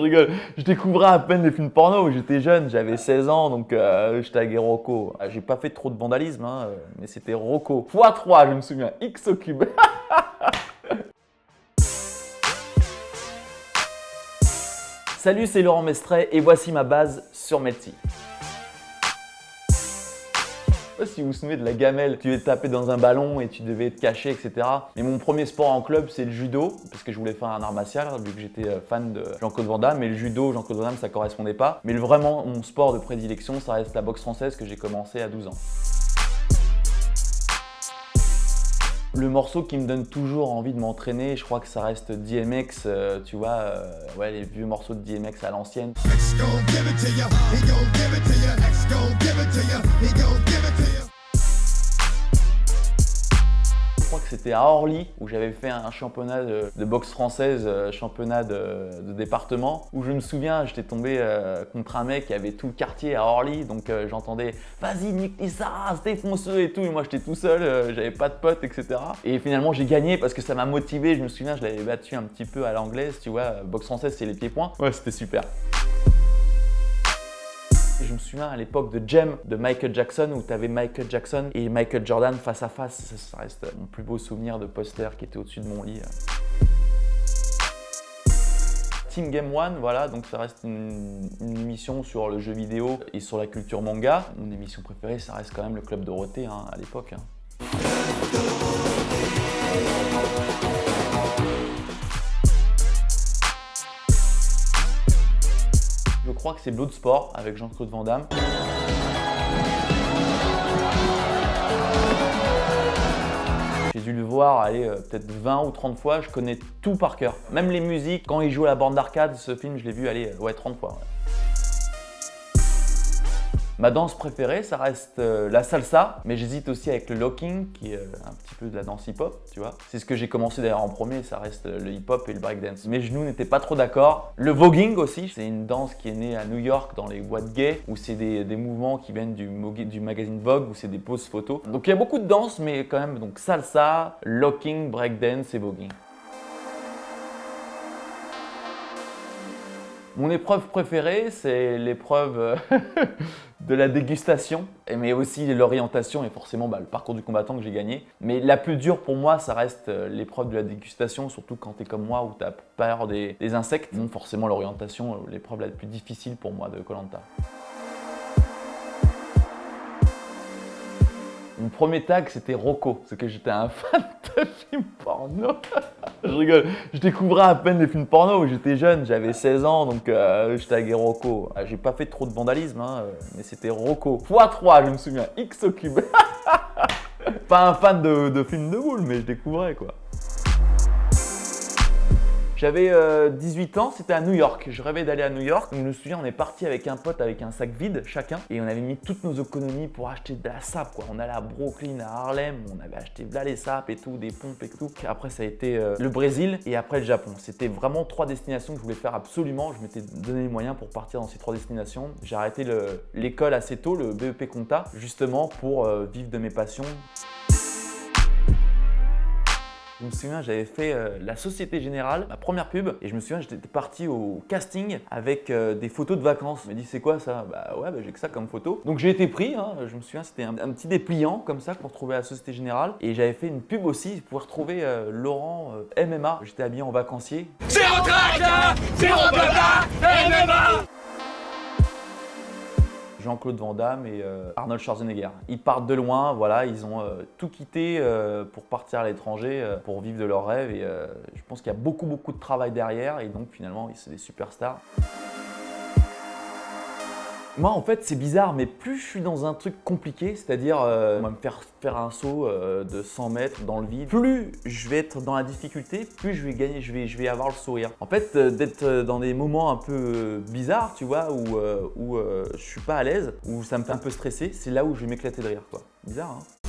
rigole. Je découvrais à peine les films porno. J'étais jeune, j'avais 16 ans, donc je taguais Rocco. J'ai pas fait trop de vandalisme, hein, mais c'était Rocco. x3, je me souviens, x au cube. Salut, c'est Laurent Mestret et voici ma base sur Melty. Je sais pas si vous vous souvenez de la gamelle, tu devais taper dans un ballon et tu devais te cacher, etc. Mais mon premier sport en club, c'est le judo, parce que je voulais faire un art martial, vu que j'étais fan de Jean-Claude Van Damme. Mais le judo, Jean-Claude Van Damme, ça correspondait pas. Mais vraiment, mon sport de prédilection, ça reste la boxe française que j'ai commencé à 12 ans. Le morceau qui me donne toujours envie de m'entraîner, je crois que ça reste DMX, tu vois, ouais, les vieux morceaux de DMX à l'ancienne. Je crois que c'était à Orly où j'avais fait un championnat de boxe française, championnat de département, où je me souviens, j'étais tombé contre un mec qui avait tout le quartier à Orly, donc j'entendais « Vas-y, nique ça, défonce-eux » et tout, et moi j'étais tout seul, j'avais pas de potes, etc. Et finalement j'ai gagné parce que ça m'a motivé, je me souviens, je l'avais battu un petit peu à l'anglaise, tu vois, boxe française c'est les pieds-points. Ouais, c'était super. Je me souviens à l'époque de Gem de Michael Jackson où tu avais Michael Jackson et Michael Jordan face à face. Ça reste mon plus beau souvenir de poster qui était au-dessus de mon lit. Team Game One, voilà, donc ça reste une émission sur le jeu vidéo et sur la culture manga. Mon émission préférée, ça reste quand même le Club Dorothée hein, à l'époque. Je crois que c'est Bloodsport avec Jean-Claude Van Damme. J'ai dû le voir, allez, peut-être 20 ou 30 fois, je connais tout par cœur. Même les musiques, quand il joue à la borne d'arcade, ce film, je l'ai vu, allez, ouais, 30 fois. Ouais. Ma danse préférée, ça reste la salsa, mais j'hésite aussi avec le locking, qui est un petit peu de la danse hip-hop, tu vois. C'est ce que j'ai commencé d'ailleurs en premier, ça reste le hip-hop et le breakdance. Mes genoux n'étaient pas trop d'accord. Le voguing aussi, c'est une danse qui est née à New York, dans les boîtes gays, où c'est des mouvements qui viennent du magazine Vogue, où c'est des poses photos. Donc il y a beaucoup de danse, mais quand même, donc salsa, locking, breakdance et voguing. Mon épreuve préférée, c'est l'épreuve de la dégustation, mais aussi l'orientation et forcément le parcours du combattant que j'ai gagné. Mais la plus dure pour moi, ça reste l'épreuve de la dégustation, surtout quand tu es comme moi où tu as peur des insectes. Donc forcément l'orientation, l'épreuve la plus difficile pour moi de Koh-Lanta. Mon premier tag, c'était Rocco, parce que j'étais un fan de films porno. Je rigole, je découvrais à peine les films porno, j'étais jeune, j'avais 16 ans, donc je taguais Rocco. J'ai pas fait trop de vandalisme, hein, mais c'était Rocco. x3, je me souviens, x au cube. Pas un fan de films de boule, mais je découvrais quoi. J'avais 18 ans, c'était à New York. Je rêvais d'aller à New York. Donc, je me souviens, on est parti avec un pote avec un sac vide chacun et on avait mis toutes nos économies pour acheter de la sape. Quoi. On allait à Brooklyn, à Harlem, on avait acheté là les sapes et tout, des pompes et tout. Après, ça a été le Brésil et après le Japon. C'était vraiment 3 destinations que je voulais faire absolument. Je m'étais donné les moyens pour partir dans ces 3 destinations. J'ai arrêté l'école assez tôt, le BEP Compta, justement pour vivre de mes passions. Je me souviens, j'avais fait la Société Générale, ma première pub, et je me souviens, j'étais parti au casting avec des photos de vacances. Je me dis, c'est quoi ça? Bah ouais, j'ai que ça comme photo. Donc j'ai été pris, hein, je me souviens, c'était un petit dépliant comme ça qu'on retrouvait à la Société Générale. Et j'avais fait une pub aussi, vous pouvez retrouver Laurent MMA. J'étais habillé en vacancier. Zéro trac, zéro blabla, MMA. Jean-Claude Van Damme et Arnold Schwarzenegger. Ils partent de loin, voilà, ils ont tout quitté pour partir à l'étranger, pour vivre de leurs rêves et je pense qu'il y a beaucoup de travail derrière et donc finalement c'est des superstars. Moi en fait c'est bizarre mais plus je suis dans un truc compliqué, c'est-à-dire on va me faire un saut de 100 mètres dans le vide, plus je vais être dans la difficulté, plus je vais gagner, je vais avoir le sourire. En fait d'être dans des moments un peu bizarres, tu vois, où je suis pas à l'aise, où ça me fait un peu stresser, c'est là où je vais m'éclater de rire quoi. Bizarre hein.